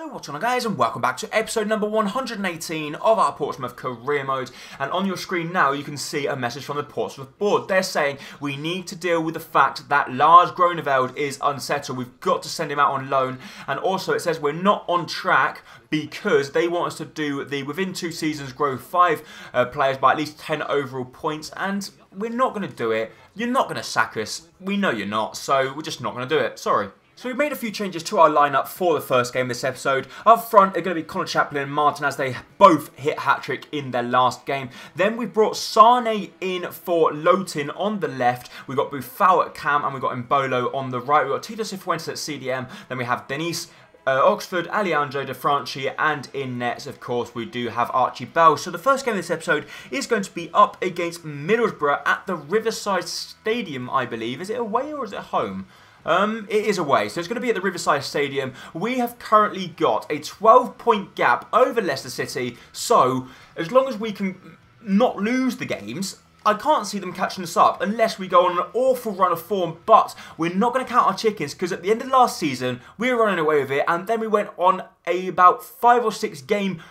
So what's going on, guys, and welcome back to episode number 118 of our Portsmouth career mode. And on your screen now you can see a message from the Portsmouth board. They're saying we need to deal with the fact that Lars Groeneveld is unsettled. We've got to send him out on loan. And also it says we're not on track because they want us to do the within 2 seasons grow 5 players by at least 10 overall points, and we're not going to do it. You're not going to sack us. We know you're not, so we're just not going to do it. Sorry. So we've made a few changes to our lineup for the first game of this episode. Up front are going to be Connor Chaplin and Martin, as they both hit hat-trick in their last game. Then we brought Sane in for Lotin on the left. We've got Buffal at cam and we've got Mbolo on the right. We've got Tito Cifuentes at CDM. Then we have Denise Oxford, Alejandro De Franchi, and in nets, of course, we do have Archie Bell. So the first game of this episode is going to be up against Middlesbrough at the Riverside Stadium, I believe. Is it away or is it home? It is away, so it's going to be at the Riverside Stadium. We have currently got a 12-point gap over Leicester City, so as long as we can not lose the games, I can't see them catching us up unless we go on an awful run of form. But we're not going to count our chickens, because at the end of last season we were running away with it, and then we went on about 5 or 6 game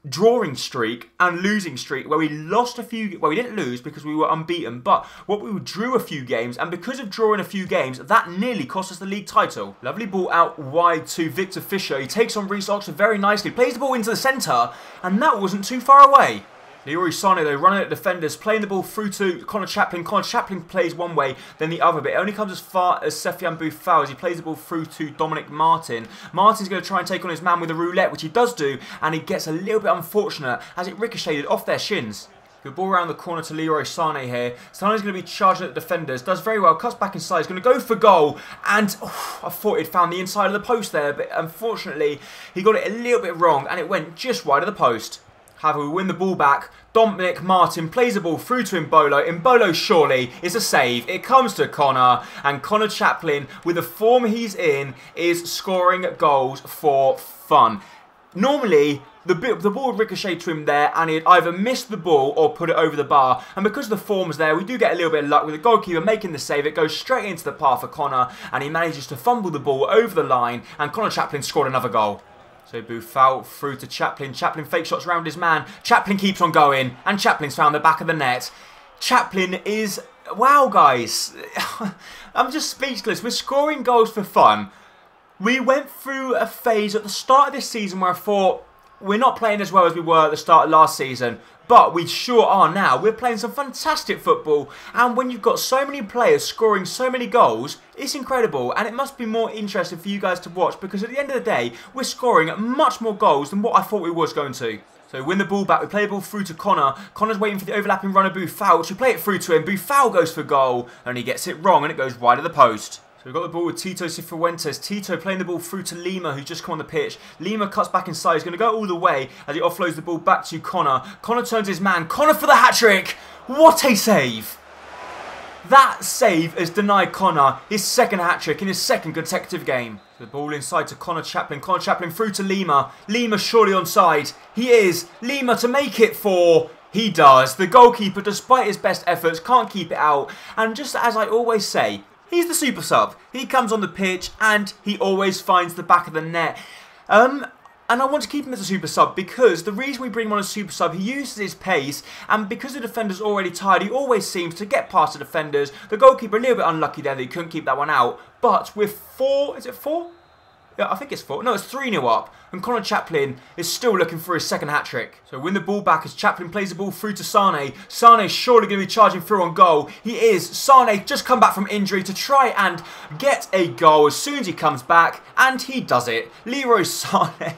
drawing streak and losing streak where we lost a few. Well, we didn't lose because we were unbeaten, but we drew a few games, and because of drawing a few games, that nearly cost us the league title. Lovely ball out wide to Victor Fisher. He takes on Reece Oxford very nicely, plays the ball into the centre, and that wasn't too far away. Leroy Sane, though, running at defenders, playing the ball through to Connor Chaplin. Connor Chaplin plays one way, then the other, but it only comes as far as Sefian Buffal as he plays the ball through to Dominic Martin. Martin's going to try and take on his man with a roulette, which he does do, and he gets a little bit unfortunate as it ricocheted off their shins. Good ball around the corner to Leroy Sane here. Sane's going to be charging at the defenders, does very well, cuts back inside, he's going to go for goal, and I thought he'd found the inside of the post there, but unfortunately he got it a little bit wrong, and it went just wide of the post. However, we win the ball back. Dominic Martin plays the ball through to Mbolo. Mbolo surely is a save. It comes to Connor, and Connor Chaplin, with the form he's in, is scoring goals for fun. Normally, the ball would ricochet to him there, and he'd either miss the ball or put it over the bar. And because the form's there, we do get a little bit of luck with the goalkeeper making the save. It goes straight into the path for Connor, and he manages to fumble the ball over the line, and Connor Chaplin scored another goal. So Buffal through to Chaplin. Chaplin fake shots around his man. Chaplin keeps on going, and Chaplin's found the back of the net. Chaplin is... Wow, guys. I'm just speechless. We're scoring goals for fun. We went through a phase at the start of this season where I thought, we're not playing as well as we were at the start of last season, but we sure are now. We're playing some fantastic football, and when you've got so many players scoring so many goals, it's incredible, and it must be more interesting for you guys to watch, because at the end of the day, we're scoring much more goals than what I thought we was going to. So we win the ball back, we play the ball through to Connor. Connor's waiting for the overlapping runner Buffal, which we play it through to him. Buffal goes for goal, and he gets it wrong, and it goes wide of the post. So we've got the ball with Tito Cifuentes. Tito playing the ball through to Lima, who's just come on the pitch. Lima cuts back inside. He's going to go all the way as he offloads the ball back to Connor. Connor turns his man. Connor for the hat-trick. What a save. That save has denied Connor his second hat-trick in his second consecutive game. The ball inside to Connor Chaplin. Connor Chaplin through to Lima. Lima surely onside. He is. Lima to make it 4. He does. The goalkeeper, despite his best efforts, can't keep it out. And just as I always say, he's the super sub. He comes on the pitch and he always finds the back of the net. And I want to keep him as a super sub because the reason we bring him on as super sub, he uses his pace, and because the defender's already tired, he always seems to get past the defenders. The goalkeeper a little bit unlucky there that he couldn't keep that one out. But with 4, is it 4? Yeah, I think it's 4. No, it's 3-0 up. And Connor Chaplin is still looking for his second hat-trick. So win the ball back as Chaplin plays the ball through to Sane. Sane's surely going to be charging through on goal. He is. Sane just come back from injury to try and get a goal as soon as he comes back. And he does it. Leroy Sane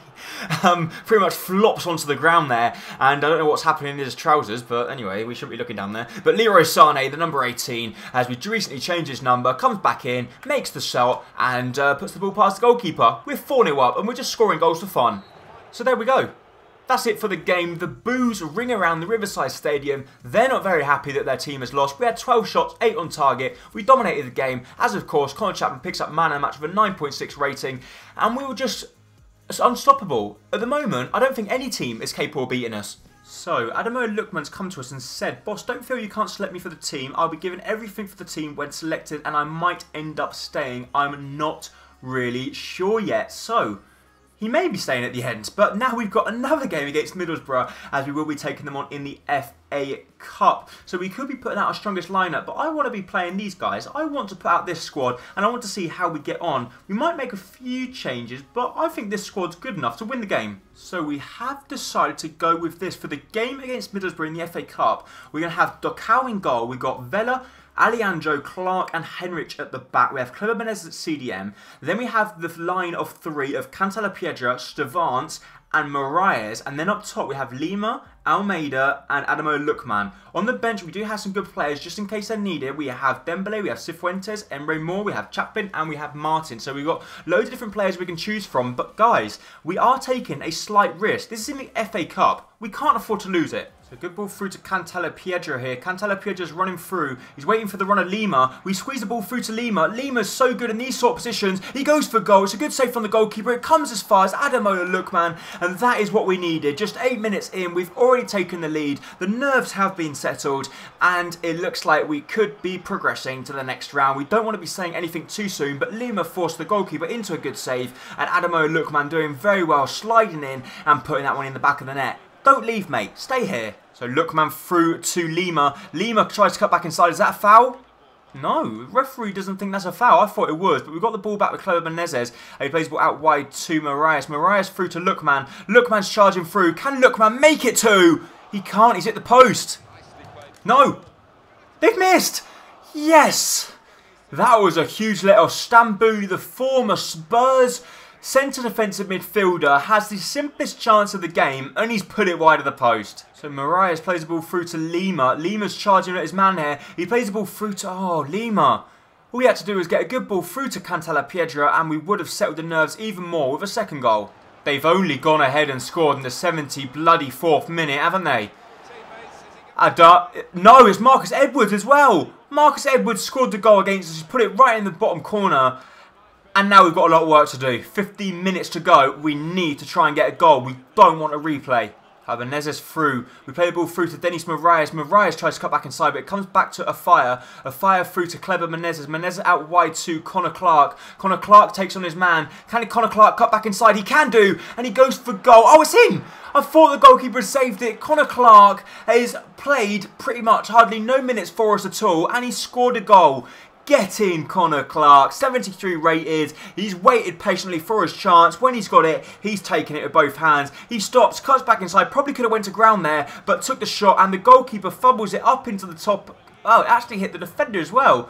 pretty much flops onto the ground there. And I don't know what's happening in his trousers, but anyway, we shouldn't be looking down there. But Leroy Sane, the number 18, as we recently changed his number, comes back in, makes the shot, and puts the ball past the goalkeeper. We're 4-0 up, and we're just scoring goals for fun. So there we go. That's it for the game. The boos ring around the Riverside Stadium. They're not very happy that their team has lost. We had 12 shots, 8 on target. We dominated the game, as of course Connor Chaplin picks up man of the match with a 9.6 rating, and we were just unstoppable. At the moment, I don't think any team is capable of beating us. So, Adamo Lookman's come to us and said, "Boss, don't feel you can't select me for the team. I'll be given everything for the team when selected, and I might end up staying. I'm not really sure yet." So, He may be staying at the end, but now we've got another game against Middlesbrough, as we will be taking them on in the FA Cup. So we could be putting out our strongest lineup, but I want to be playing these guys. I want to put out this squad, and I want to see how we get on. We might make a few changes, but I think this squad's good enough to win the game. So we have decided to go with this for the game against Middlesbrough in the FA Cup. We're going to have Dokau in goal. We've got Vela, Alejandro, Clark and Henrich at the back. We have Kleber Menezes at CDM. Then we have the line of three of Cantalapiedra, Stevance and Moraes. And then up top we have Lima, Almeida and Adamo Lukman. On the bench we do have some good players just in case they're needed. We have Dembele, we have Cifuentes, Emre Moore, we have Chaplin and we have Martin. So we've got loads of different players we can choose from. But guys, we are taking a slight risk. This is in the FA Cup. We can't afford to lose it. So good ball through to Cantalapiedra here. Cantalapiedra wrunning through. He's waiting for the run of Lima. We squeeze the ball through to Lima. Lima's so good in these sort of positions. He goes for goal. It's a good save from the goalkeeper. It comes as far as Adamo Lukman. And that is what we needed. Just 8 minutes in, we've already taken the lead. The nerves have been settled. And it looks like we could be progressing to the next round. We don't want to be saying anything too soon. But Lima forced the goalkeeper into a good save. And Adamo Lukman doing very well, sliding in and putting that one in the back of the net. Don't leave, mate. Stay here. So Lukman through to Lima. Lima tries to cut back inside. Is that a foul? No. The referee doesn't think that's a foul. I thought it was. But we've got the ball back with Kleber Menezes. He plays the ball out wide to Moraes. Moraes through to Lukman. Lukman's charging through. Can Lukman make it two? He can't. He's hit the post. No. They've missed. Yes. That was a huge let off. Stambouli, the former Spurs centre defensive midfielder, has the simplest chance of the game and he's put it wide of the post. So Moraes plays the ball through to Lima. Lima's charging at his man here. He plays the ball through to, Lima. All he had to do was get a good ball through to Cantalapiedra and we would have settled the nerves even more with a second goal. They've only gone ahead and scored in the 74th minute, haven't they? No, it's Marcus Edwards as well. Marcus Edwards scored the goal against us. He's put it right in the bottom corner. And now we've got a lot of work to do. 15 minutes to go. We need to try and get a goal. We don't want a replay. Menezes through. We play the ball through to Denis Moraes. Moraes tries to cut back inside, but it comes back to Afire. Afire through to Kleber Menezes. Menezes out wide to Connor Clark. Connor Clark takes on his man. Can Connor Clark cut back inside? He can do. And he goes for goal. Oh, it's in! I thought the goalkeeper had saved it. Connor Clark has played pretty much hardly no minutes for us at all. And he scored a goal. Get in, Connor Clark. 73 rated. He's waited patiently for his chance. When he's got it, he's taken it with both hands. He stops, cuts back inside. Probably could have went to ground there, but took the shot. And the goalkeeper fumbles it up into the top. Oh, it actually hit the defender as well.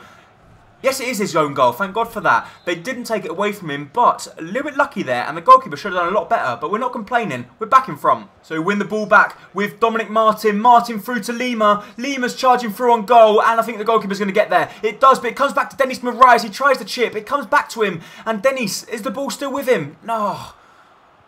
Yes, it is his own goal. Thank God for that. They didn't take it away from him, but a little bit lucky there. And the goalkeeper should have done a lot better. But we're not complaining. We're back in front. So we win the ball back with Dominic Martin. Martin through to Lima. Lima's charging through on goal. And I think the goalkeeper's going to get there. It does, but it comes back to Denis Moraes. He tries to chip. It comes back to him. And Denis, is the ball still with him? No.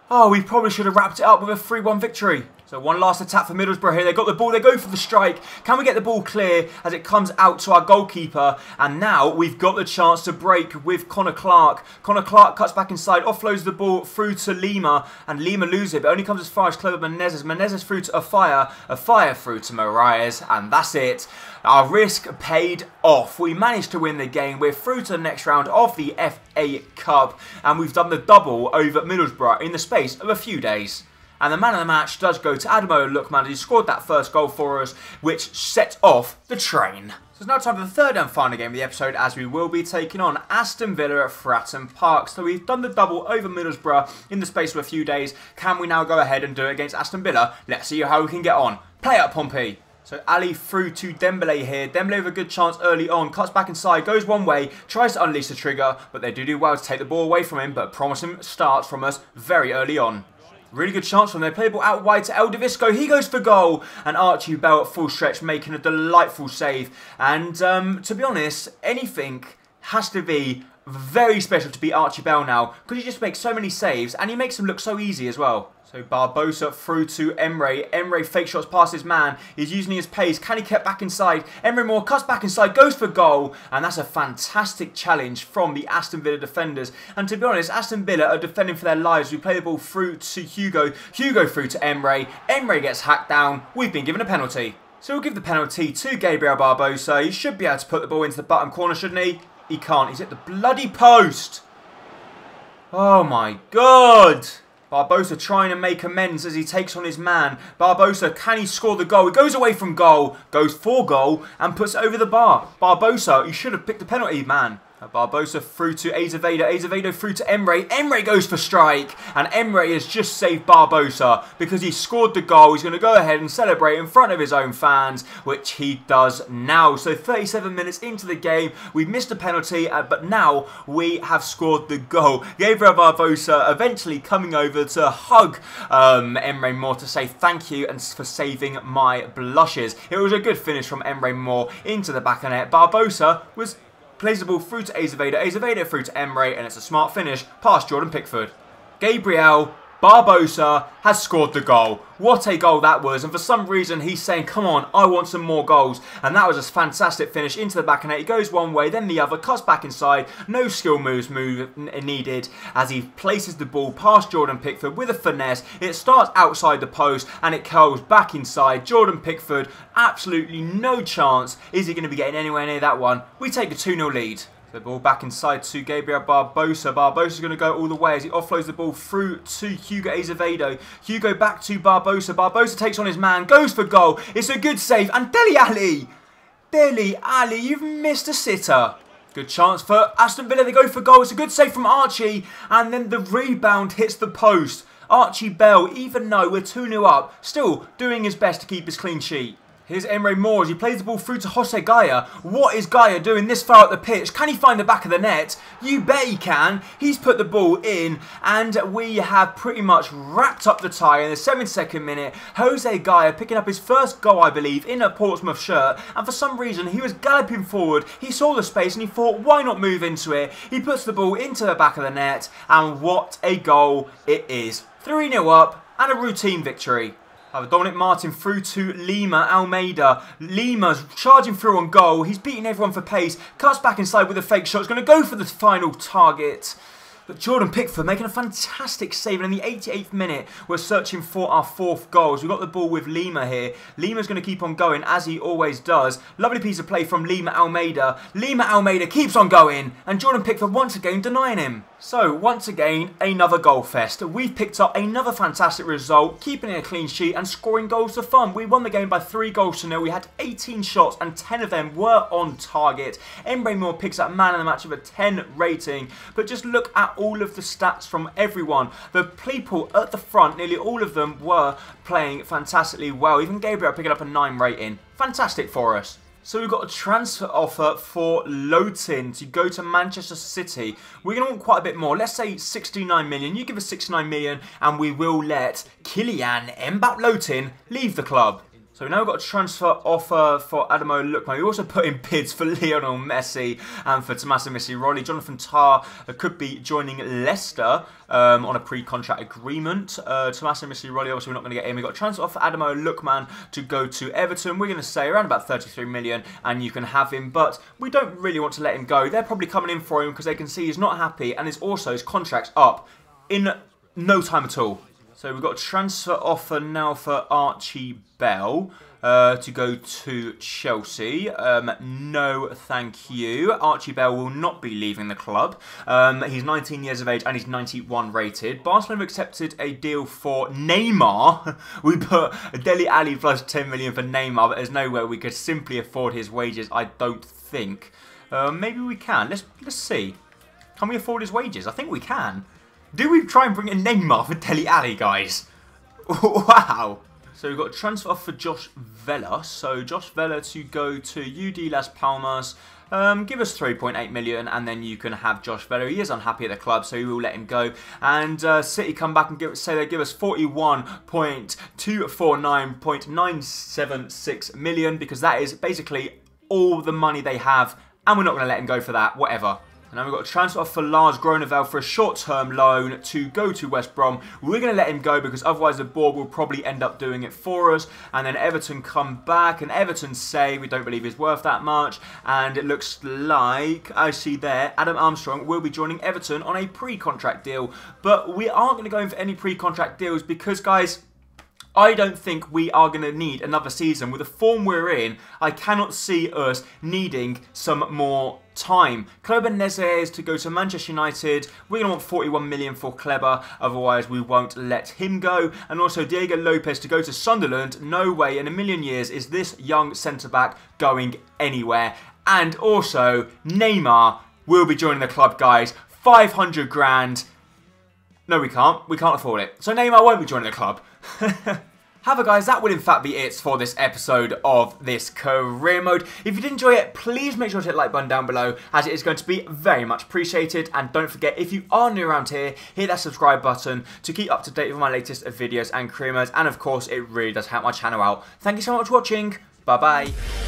Oh, we probably should have wrapped it up with a 3-1 victory. So one last attack for Middlesbrough here. They got the ball. They go for the strike. Can we get the ball clear as it comes out to our goalkeeper? And now we've got the chance to break with Connor Clark. Connor Clark cuts back inside, offloads the ball through to Lima. And Lima loses it, but only comes as far as Kleber Menezes. Menezes through to Afire. Afire through to Moraes. And that's it. Our risk paid off. We managed to win the game. We're through to the next round of the FA Cup. And we've done the double over Middlesbrough in the space of a few days. And the man of the match does go to Adamo Lukman. He scored that first goal for us, which set off the train. So it's now time for the third and final game of the episode, as we will be taking on Aston Villa at Fratton Park. So we've done the double over Middlesbrough in the space of a few days. Can we now go ahead and do it against Aston Villa? Let's see how we can get on. Play up, Pompey. So Ali through to Dembele here. Dembele with a good chance early on. Cuts back inside, goes one way, tries to unleash the trigger, but they do well to take the ball away from him, but promising starts from us very early on. Really good chance from there. Play the ball out wide to El Davisco. He goes for goal. And Archie Bell at full stretch making a delightful save. And to be honest, anything has to be very special to beat Archie Bell now. Because he just makes so many saves. And he makes them look so easy as well. So Barbosa through to Emre. Emre fake shots past his man. He's using his pace. Can he get back inside? Emre Moore cuts back inside, goes for goal. And that's a fantastic challenge from the Aston Villa defenders. And to be honest, Aston Villa are defending for their lives. We play the ball through to Hugo. Hugo through to Emre. Emre gets hacked down. We've been given a penalty. So we'll give the penalty to Gabriel Barbosa. He should be able to put the ball into the bottom corner, shouldn't he? He can't. He's at the bloody post. Oh my God. Barbosa trying to make amends as he takes on his man. Barbosa, can he score the goal? He goes away from goal, goes for goal, and puts it over the bar. Barbosa, you should have picked the penalty, man. Barbosa through to Azevedo. Azevedo through to Emre. Emre goes for strike. And Emre has just saved Barbosa because he scored the goal. He's going to go ahead and celebrate in front of his own fans, which he does now. So 37 minutes into the game, we've missed a penalty, but now we have scored the goal. Gabriel Barbosa eventually coming over to hug Emre Mor to say thank you and for saving my blushes. It was a good finish from Emre Mor into the back of net. Barbosa plays the ball through to Azevedo, Azevedo through to Emre, and it's a smart finish past Jordan Pickford. Gabriel Barbosa has scored the goal. What a goal that was, and for some reason he's saying, come on, I want some more goals. And that was a fantastic finish into the back of net. He goes one way, then the other, cuts back inside. No skill moves needed as he places the ball past Jordan Pickford with a finesse. It starts outside the post and it curls back inside. Jordan Pickford, absolutely no chance. Is he going to be getting anywhere near that one? We take a 2-0 lead. The ball back inside to Gabriel Barbosa. Barbosa's going to go all the way as he offloads the ball through to Hugo Azevedo. Hugo back to Barbosa. Barbosa takes on his man, goes for goal. It's a good save. And Dele Alli. Dele Alli, you've missed a sitter. Good chance for Aston Villa. They go for goal. It's a good save from Archie. And then the rebound hits the post. Archie Bell, even though we're 2-0 up, still doing his best to keep his clean sheet. Here's Emre Mor as he plays the ball through to Jose Gaya. What is Gaya doing this far up the pitch? Can he find the back of the net? You bet he can. He's put the ball in and we have pretty much wrapped up the tie in the 72nd minute. Jose Gaya picking up his first goal, I believe, in a Portsmouth shirt. And for some reason, he was galloping forward. He saw the space and he thought, why not move into it? He puts the ball into the back of the net and what a goal it is. 3-0 up and a routine victory. Dominic Martin through to Lima Almeida. Lima's charging through on goal. He's beating everyone for pace. Cuts back inside with a fake shot. He's going to go for the final target. But Jordan Pickford making a fantastic save. And in the 88th minute, we're searching for our 4th goal. So we've got the ball with Lima here. Lima's going to keep on going, as he always does. Lovely piece of play from Lima Almeida. Lima Almeida keeps on going. And Jordan Pickford once again denying him. So, once again, another goal fest. We've picked up another fantastic result, keeping a clean sheet and scoring goals for fun. We won the game by 3-0. We had 18 shots and 10 of them were on target. Emre Mor picks up man of the match with a 10 rating. But just look at all of the stats from everyone. The people at the front, nearly all of them were playing fantastically well. Even Gabriel picking up a 9 rating. Fantastic for us. So we've got a transfer offer for Lowton to go to Manchester City. We're going to want quite a bit more. Let's say 69 million. You give us 69 million and we will let Kylian Mbappé Lowton leave the club. So we've now got a transfer offer for Adamo Lukman. We also put in bids for Lionel Messi and for Tommaso Missiroli. Jonathan Tah could be joining Leicester on a pre-contract agreement. Tommaso Missiroli, obviously we're not going to get him. We've got a transfer offer for Adamo Lukman to go to Everton. We're going to say around about 33 million and you can have him. But we don't really want to let him go. They're probably coming in for him because they can see he's not happy and his contract's up in no time at all. So we've got a transfer offer now for Archie Bell to go to Chelsea. No, thank you. Archie Bell will not be leaving the club. He's 19 years of age and he's 91 rated. Barcelona accepted a deal for Neymar. We put Dele Alli plus 10 million for Neymar, but there's nowhere we could simply afford his wages, I don't think. Maybe we can. Let's see. Can we afford his wages? I think we can. Do we try and bring in Neymar for Dele Alli, guys? Wow. So we've got a transfer off for Josh Vela. So Josh Vela to go to UD Las Palmas. Give us 3.8 million and then you can have Josh Vela. He is unhappy at the club, so we will let him go. And City come back and say they give us 41.249.976 million because that is basically all the money they have and we're not going to let him go for that, whatever. And now we've got a transfer for Lars Groeneveld for a short-term loan to go to West Brom. We're going to let him go because otherwise the board will probably end up doing it for us. And then Everton come back and Everton say we don't believe he's worth that much. And it looks like, I see there, Adam Armstrong will be joining Everton on a pre-contract deal. But we aren't going to go in for any pre-contract deals because, guys, I don't think we are going to need another season. With the form we're in, I cannot see us needing some more time. Kleber Mezes to go to Manchester United. We're going to want 41 million for Kleber, otherwise we won't let him go. And also Diego Lopez to go to Sunderland. No way in a million years is this young centre-back going anywhere. And also Neymar will be joining the club, guys. 500 grand. No, we can't. We can't afford it. So Neymar won't be joining the club. However, guys, that would in fact be it for this episode of this career mode. If you did enjoy it, please make sure to hit the like button down below, as it is going to be very much appreciated. And don't forget, if you are new around here, hit that subscribe button to keep up to date with my latest videos and career modes. And of course, it really does help my channel out. Thank you so much for watching. Bye-bye.